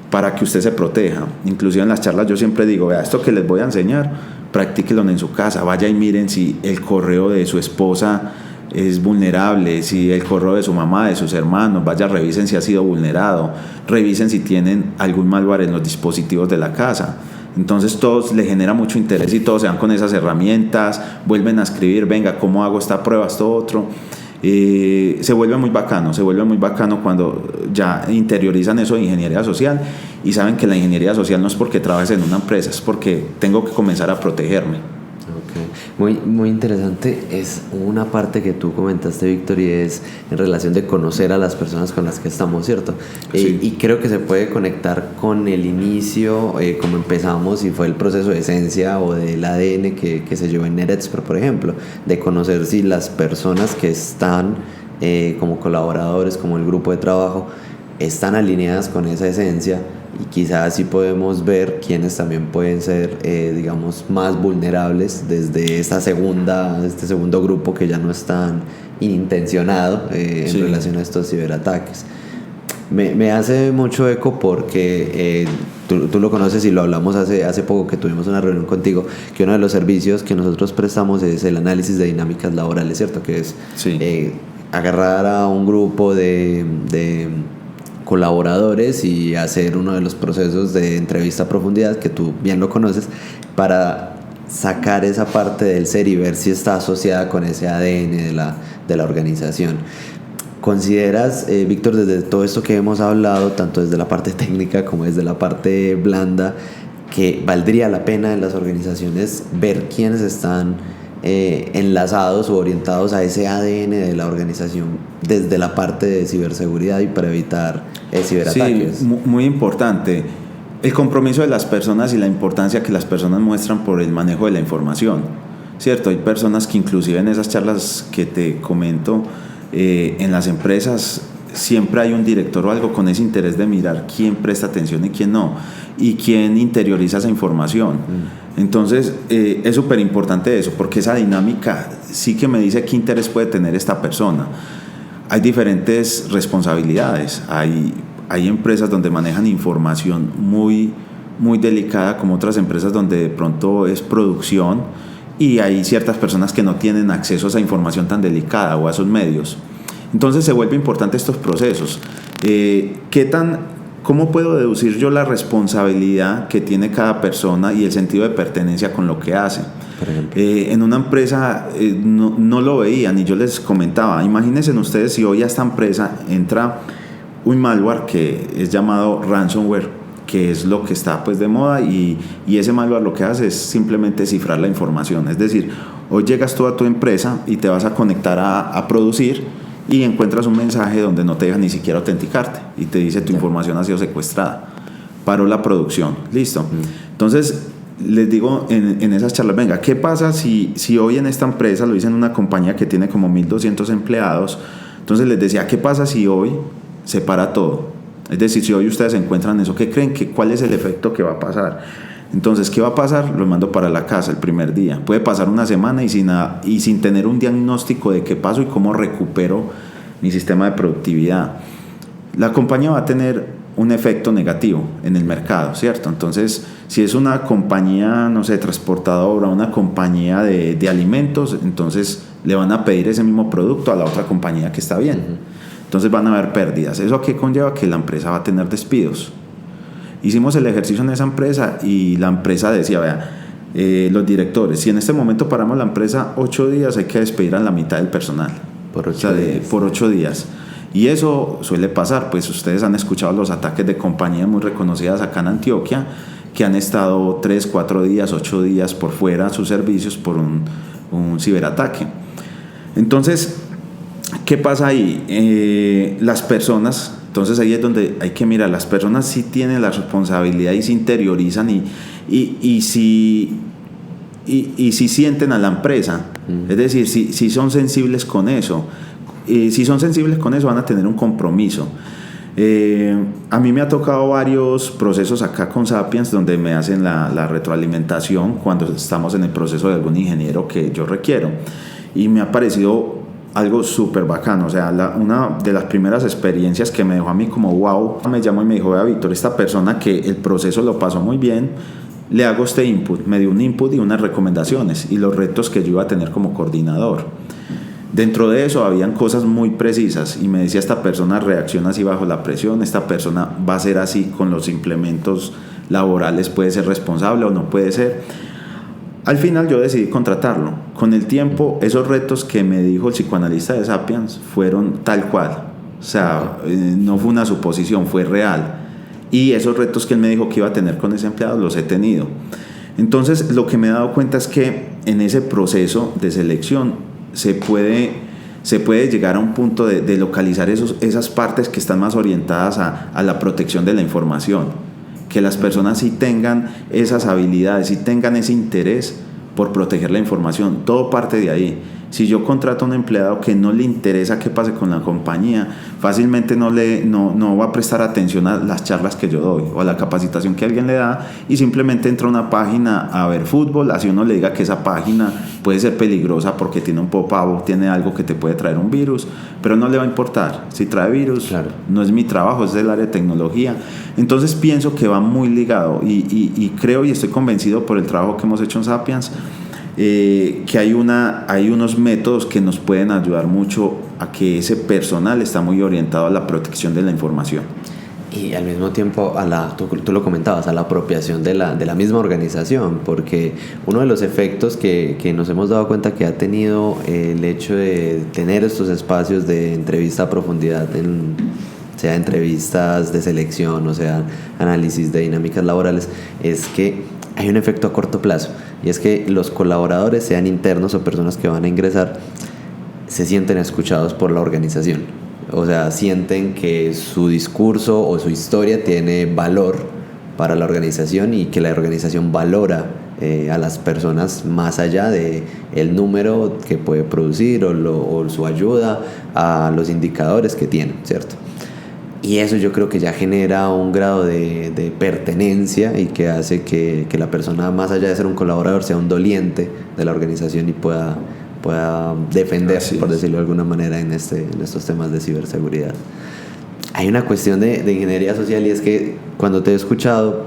para que usted se proteja. Inclusive en las charlas yo siempre digo, vea, esto que les voy a enseñar, practíquenlo en su casa, vaya y miren si el correo de su esposa es vulnerable, si el correo de su mamá, de sus hermanos, vaya, revisen si ha sido vulnerado, revisen si tienen algún malware en los dispositivos de la casa. Entonces todos les genera mucho interés y todos se van con esas herramientas, vuelven a escribir, venga, ¿cómo hago esta prueba, esto otro? Se vuelve muy bacano cuando ya interiorizan eso de ingeniería social y saben que la ingeniería social no es porque trabajes en una empresa, es porque tengo que comenzar a protegerme. Muy, muy interesante. Es una parte que tú comentaste, Víctor, y es en relación de conocer a las personas con las que estamos, ¿cierto? Sí. Y creo que se puede conectar con el inicio, como empezamos, y fue el proceso de esencia o del ADN que se llevó en NetExpert, por ejemplo, de conocer si las personas que están como colaboradores, como el grupo de trabajo, están alineadas con esa esencia. Y quizás así podemos ver quiénes también pueden ser, digamos, más vulnerables desde este segundo grupo que ya no es tan intencionado en relación a estos ciberataques. Me hace mucho eco porque tú lo conoces y lo hablamos hace poco que tuvimos una reunión contigo, que uno de los servicios que nosotros prestamos es el análisis de dinámicas laborales, ¿cierto? Que es agarrar a un grupo de colaboradores y hacer uno de los procesos de entrevista a profundidad que tú bien lo conoces para sacar esa parte del ser y ver si está asociada con ese ADN de de la organización. ¿Consideras, Víctor, desde todo esto que hemos hablado, tanto desde la parte técnica como desde la parte blanda, que valdría la pena en las organizaciones ver quiénes están enlazados o orientados a ese ADN de la organización desde la parte de ciberseguridad y para evitar ciberataques? Sí, muy importante. El compromiso de las personas y la importancia que las personas muestran por el manejo de la información, ¿cierto? Hay personas que inclusive en esas charlas que te comento, en las empresas siempre hay un director o algo con ese interés de mirar quién presta atención y quién no, y quién interioriza esa información. Entonces es súper importante eso, porque esa dinámica sí que me dice qué interés puede tener esta persona. Hay diferentes responsabilidades, hay empresas donde manejan información muy, muy delicada, como otras empresas donde de pronto es producción, y hay ciertas personas que no tienen acceso a esa información tan delicada o a esos medios. Entonces se vuelve importante estos procesos. ¿Cómo puedo deducir yo la responsabilidad que tiene cada persona y el sentido de pertenencia con lo que hace? En una empresa no lo veían y yo les comentaba, imagínense ustedes si hoy a esta empresa entra un malware que es llamado ransomware, que es lo que está pues de moda, y ese malware lo que hace es simplemente cifrar la información. Es decir, hoy llegas tú a tu empresa y te vas a conectar a producir y encuentras un mensaje donde no te deja ni siquiera autenticarte y te dice tu información ha sido secuestrada, paró la producción, listo. Entonces les digo en esas charlas, venga, ¿qué pasa si hoy en esta empresa, lo hice en una compañía que tiene como 1.200 empleados, entonces les decía, ¿qué pasa si hoy se para todo? Es decir, si hoy ustedes encuentran eso, ¿qué creen? ¿Cuál es el efecto que va a pasar? Entonces, ¿qué va a pasar? Lo mando para la casa el primer día. Puede pasar una semana y sin tener un diagnóstico de qué pasó y cómo recupero mi sistema de productividad. La compañía va a tener un efecto negativo en el mercado, ¿cierto? Entonces, si es una compañía, no sé, transportadora, una compañía de alimentos, entonces le van a pedir ese mismo producto a la otra compañía que está bien. Entonces van a haber pérdidas. ¿Eso qué conlleva? Que la empresa va a tener despidos. Hicimos el ejercicio en esa empresa y la empresa decía, vea, los directores, si en este momento paramos la empresa 8 días, hay que despedir a la mitad del personal. Por 8 días. Y eso suele pasar, pues ustedes han escuchado los ataques de compañías muy reconocidas acá en Antioquia, que han estado 3, 4 días, 8 días por fuera sus servicios por un ciberataque. Entonces, ¿qué pasa ahí? Las personas, entonces ahí es donde hay que mirar, las personas sí tienen la responsabilidad y se interiorizan y si sienten a la empresa, es decir, si son sensibles con eso, si son sensibles con eso van a tener un compromiso. A mí me ha tocado varios procesos acá con Sapiens donde me hacen la retroalimentación cuando estamos en el proceso de algún ingeniero que yo requiero, y me ha parecido algo súper bacano. O sea, una de las primeras experiencias que me dejó a mí como wow, me llamó y me dijo, vea Víctor, esta persona que el proceso lo pasó muy bien, le hago este input, me dio un input y unas recomendaciones y los retos que yo iba a tener como coordinador. Dentro de eso habían cosas muy precisas y me decía, esta persona reacciona así bajo la presión, esta persona va a ser así con los implementos laborales, puede ser responsable o no puede ser. Al final yo decidí contratarlo. Con el tiempo, esos retos que me dijo el psicoanalista de Sapiens fueron tal cual. O sea, no fue una suposición, fue real. Y esos retos que él me dijo que iba a tener con ese empleado, los he tenido. Entonces, lo que me he dado cuenta es que en ese proceso de selección se puede llegar a un punto de localizar esas partes que están más orientadas a la protección de la información. Que las personas sí tengan esas habilidades, sí tengan ese interés por proteger la información. Todo parte de ahí. Si yo contrato a un empleado que no le interesa qué pase con la compañía, fácilmente no va a prestar atención a las charlas que yo doy o a la capacitación que alguien le da, y simplemente entra a una página a ver fútbol, así uno le diga que esa página puede ser peligrosa porque tiene un pop-up, tiene algo que te puede traer un virus, pero no le va a importar. Si trae virus, claro, no es mi trabajo, es del área de tecnología. Entonces pienso que va muy ligado y creo y estoy convencido por el trabajo que hemos hecho en Sapiens, que hay unos métodos que nos pueden ayudar mucho a que ese personal está muy orientado a la protección de la información. Y al mismo tiempo, tú lo comentabas, a la apropiación de la misma organización, porque uno de los efectos que nos hemos dado cuenta que ha tenido el hecho de tener estos espacios de entrevista a profundidad, sea entrevistas de selección o sea análisis de dinámicas laborales, es que hay un efecto a corto plazo, y es que los colaboradores, sean internos o personas que van a ingresar, se sienten escuchados por la organización. O sea, sienten que su discurso o su historia tiene valor para la organización y que la organización valora a las personas más allá de el número que puede producir o su ayuda a los indicadores que tienen, ¿cierto? Y eso yo creo que ya genera un grado de pertenencia y que hace que la persona, más allá de ser un colaborador, sea un doliente de la organización y pueda defenderse, por decirlo de alguna manera, en estos temas de ciberseguridad. Hay una cuestión de ingeniería social, y es que cuando te he escuchado,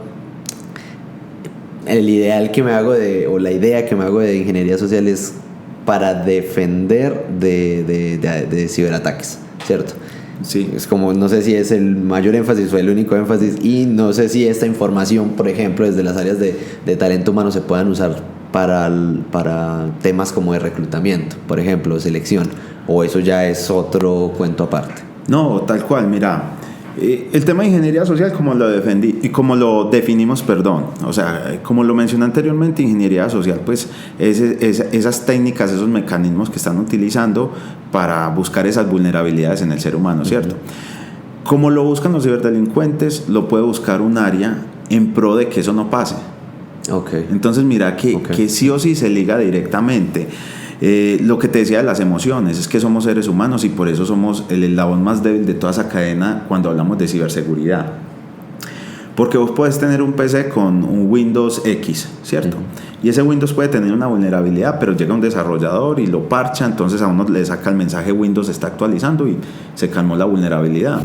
el ideal que me hago o la idea que me hago de ingeniería social es para defender de ciberataques, ¿cierto? Sí. Es como, no sé si es el mayor énfasis o el único énfasis, y no sé si esta información, por ejemplo, desde las áreas de talento humano se puedan usar para temas como de reclutamiento, por ejemplo, selección, o eso ya es otro cuento aparte. No, tal cual, mira, el tema de ingeniería social, como lo defendí y como lo definimos, perdón, o sea, como lo mencioné anteriormente, ingeniería social, pues esas técnicas, esos mecanismos que están utilizando para buscar esas vulnerabilidades en el ser humano, ¿cierto? Como lo buscan los ciberdelincuentes, lo puede buscar un área en pro de que eso no pase. Okay. Entonces mira que sí o sí se liga directamente. Lo que te decía de las emociones es que somos seres humanos y por eso somos el eslabón más débil de toda esa cadena cuando hablamos de ciberseguridad, porque vos puedes tener un PC con un Windows X, ¿cierto? Y ese Windows puede tener una vulnerabilidad, pero llega un desarrollador y lo parcha, entonces a uno le saca el mensaje Windows está actualizando y se calmó la vulnerabilidad.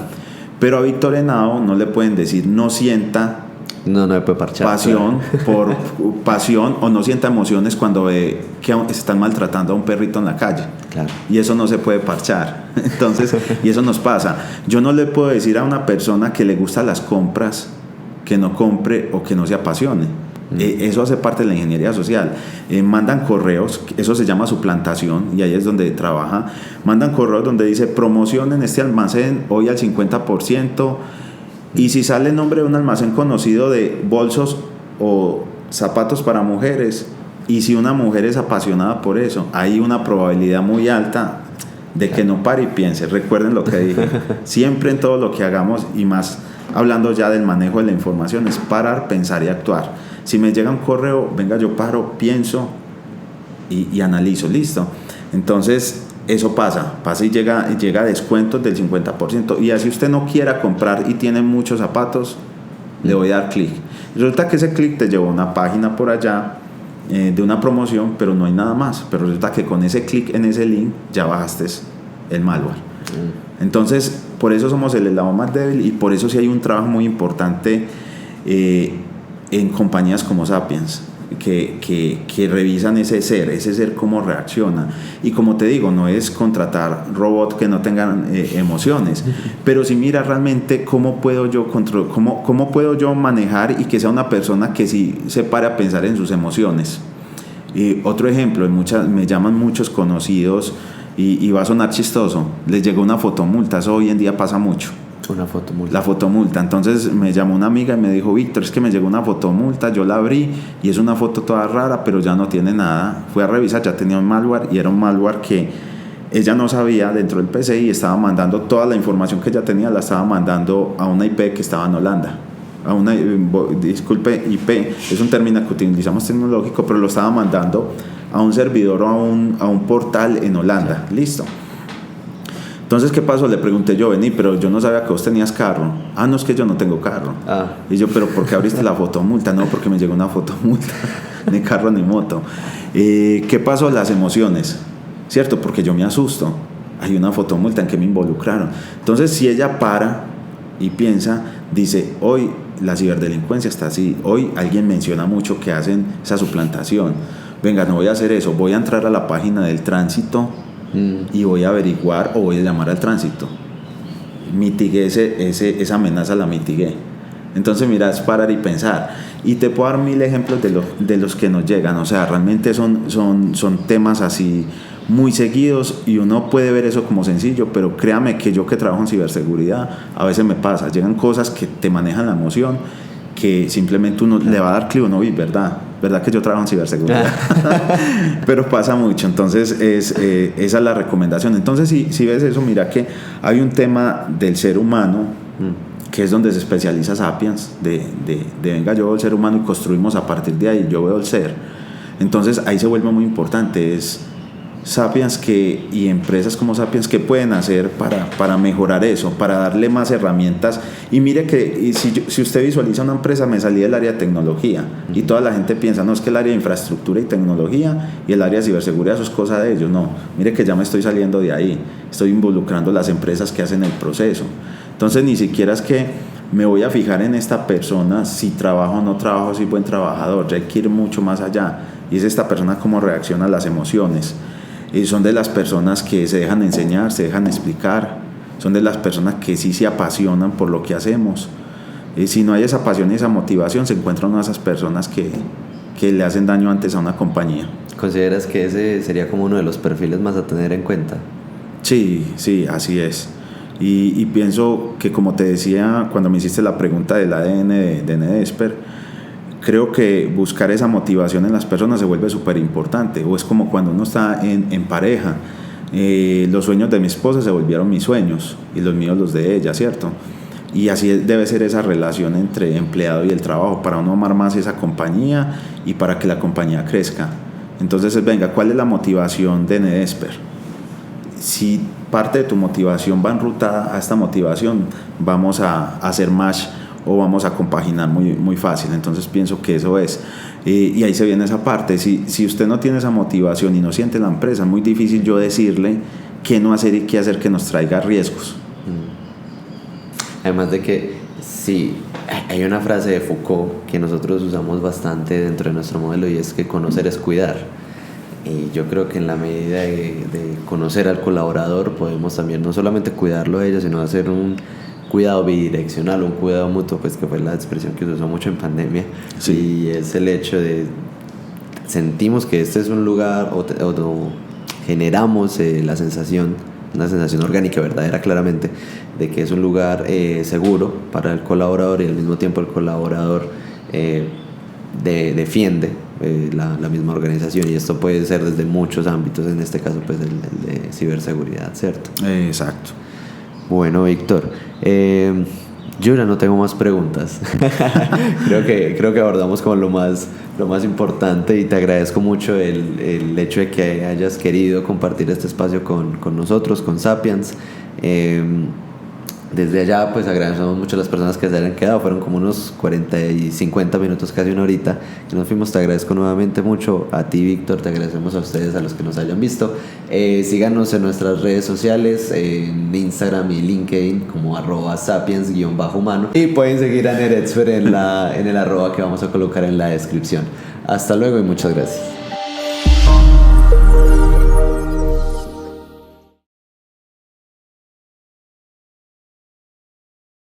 Pero a Víctor Henao no le pueden decir no sienta no me puede parchar, pasión por pasión, o no sienta emociones cuando ve que están maltratando a un perrito en la calle. Claro. Y eso no se puede parchar. Entonces, y eso nos pasa. Yo no le puedo decir a una persona que le gustan las compras que no compre o que no se apasione. Eso hace parte de la ingeniería social. Mandan correos, eso se llama suplantación, y ahí es donde trabaja. Mandan correos donde dice promoción en este almacén hoy al 50%. Y si sale el nombre de un almacén conocido de bolsos o zapatos para mujeres, y si una mujer es apasionada por eso, hay una probabilidad muy alta de que no pare y piense. Recuerden lo que dije, siempre en todo lo que hagamos, y más hablando ya del manejo de la información, es parar, pensar y actuar. Si me llega un correo, venga, yo paro, pienso y analizo, listo. Entonces eso pasa y llega a descuentos del 50%. Y así usted no quiera comprar y tiene muchos zapatos, le voy a dar clic. Resulta que ese clic te llevó a una página por allá de una promoción, pero no hay nada más. Pero resulta que con ese clic en ese link ya bajaste el malware. Entonces, por eso somos el eslabón más débil, y por eso sí hay un trabajo muy importante en compañías como Sapiens, que revisan ese ser cómo reacciona. Y como te digo, no es contratar robots que no tengan emociones, pero sí mira realmente cómo puedo yo cómo puedo yo manejar y que sea una persona que sí se pare a pensar en sus emociones. Otro ejemplo, me llaman muchos conocidos, y va a sonar chistoso, les llegó una fotomulta. Eso hoy en día pasa mucho. Una fotomulta. La fotomulta. Entonces me llamó una amiga y me dijo: Víctor, es que me llegó una fotomulta, yo la abrí y es una foto toda rara, pero ya no tiene nada. Fui a revisar, ya tenía un malware, y era un malware que ella no sabía dentro del PC, y estaba mandando toda la información que ella tenía, la estaba mandando a una IP que estaba en Holanda. A una, disculpe, IP es un término que utilizamos tecnológico, pero lo estaba mandando a un servidor o a un portal en Holanda. Listo. Entonces, ¿qué pasó? Le pregunté yo: vení, pero yo no sabía que vos tenías carro. Ah, no, es que yo no tengo carro. Y yo: pero ¿por qué abriste la fotomulta? No, porque me llegó una fotomulta. Ni carro ni moto. ¿Qué pasó? Las emociones, ¿cierto? Porque yo me asusto. Hay una fotomulta, ¿en que me involucraron? Entonces, si ella para y piensa, dice: hoy la ciberdelincuencia está así. Hoy alguien menciona mucho que hacen esa suplantación. Venga, no voy a hacer eso. Voy a entrar a la página del tránsito y voy a averiguar, o voy a llamar al tránsito. mitigué esa amenaza, la mitigué. Entonces, mira, es parar y pensar. Y te puedo dar 1000 ejemplos de los que nos llegan. O sea, realmente son temas así muy seguidos y uno puede ver eso como sencillo, pero créame que yo que trabajo en ciberseguridad, a veces me pasa. Llegan cosas que te manejan la emoción, que simplemente uno le va a dar clic, uno vi, ¿verdad? ¿Verdad que yo trabajo en ciberseguridad? Pero pasa mucho. Entonces, esa es la recomendación. Entonces, si ves eso, mira que hay un tema del ser humano, que es donde se especializa Sapiens, de venga, yo veo el ser humano y construimos a partir de ahí, yo veo el ser. Entonces ahí se vuelve muy importante, es Sapiens y empresas como Sapiens que pueden hacer para mejorar eso, para darle más herramientas. Y mire que si usted visualiza una empresa, me salí del área de tecnología y toda la gente piensa, no, es que el área de infraestructura y tecnología y el área de ciberseguridad, eso es cosa de ellos. No, mire que ya me estoy saliendo de ahí, estoy involucrando las empresas que hacen el proceso. Entonces ni siquiera es que me voy a fijar en esta persona, si trabajo o no trabajo, si es buen trabajador, ya hay que ir mucho más allá. Y es esta persona cómo reacciona a las emociones. Y son de las personas que se dejan enseñar, se dejan explicar, son de las personas que sí se apasionan por lo que hacemos. Y si no hay esa pasión y esa motivación, se encuentran una de esas personas que le hacen daño antes a una compañía. ¿Consideras que ese sería como uno de los perfiles más a tener en cuenta? Sí, así es. Y pienso que, como te decía cuando me hiciste la pregunta del ADN de Nedesper, creo que buscar esa motivación en las personas se vuelve súper importante. O es como cuando uno está en pareja. Los sueños de mi esposa se volvieron mis sueños y los míos los de ella, ¿cierto? Y así debe ser esa relación entre empleado y el trabajo, para uno amar más esa compañía y para que la compañía crezca. Entonces, venga, ¿cuál es la motivación de Nedesper? Si parte de tu motivación va enrutada a esta motivación, vamos a hacer match o vamos a compaginar muy, muy fácil. Entonces pienso que eso es. Y ahí se viene esa parte. Si usted no tiene esa motivación y no siente la empresa, es muy difícil yo decirle qué no hacer y qué hacer que nos traiga riesgos. Además de que sí, hay una frase de Foucault que nosotros usamos bastante dentro de nuestro modelo, y es que conocer es cuidar. Y yo creo que en la medida de conocer al colaborador podemos también no solamente cuidarlo a ellos, sino hacer un cuidado bidireccional, un cuidado mutuo, pues que fue la expresión que se usó mucho en pandemia. Sí. Y es el hecho de sentimos que este es un lugar o generamos la sensación, una sensación orgánica, verdadera, claramente, de que es un lugar seguro para el colaborador, y al mismo tiempo el colaborador defiende la misma organización, y esto puede ser desde muchos ámbitos, en este caso pues el de ciberseguridad, ¿cierto? Exacto. Bueno, Víctor, yo ya no tengo más preguntas. creo que abordamos como lo más importante, y te agradezco mucho el hecho de que hayas querido compartir este espacio con nosotros, con Sapiens. Desde allá pues agradecemos mucho a las personas que se hayan quedado. Fueron como unos 40 y 50 minutos, casi una horita que nos fuimos. Te agradezco nuevamente mucho a ti, Víctor. Te agradecemos a ustedes, a los que nos hayan visto. Síganos en nuestras redes sociales, en Instagram y LinkedIn como @sapiens_humano, y pueden seguir a Nedesper en el @ que vamos a colocar en la descripción. Hasta luego y muchas gracias.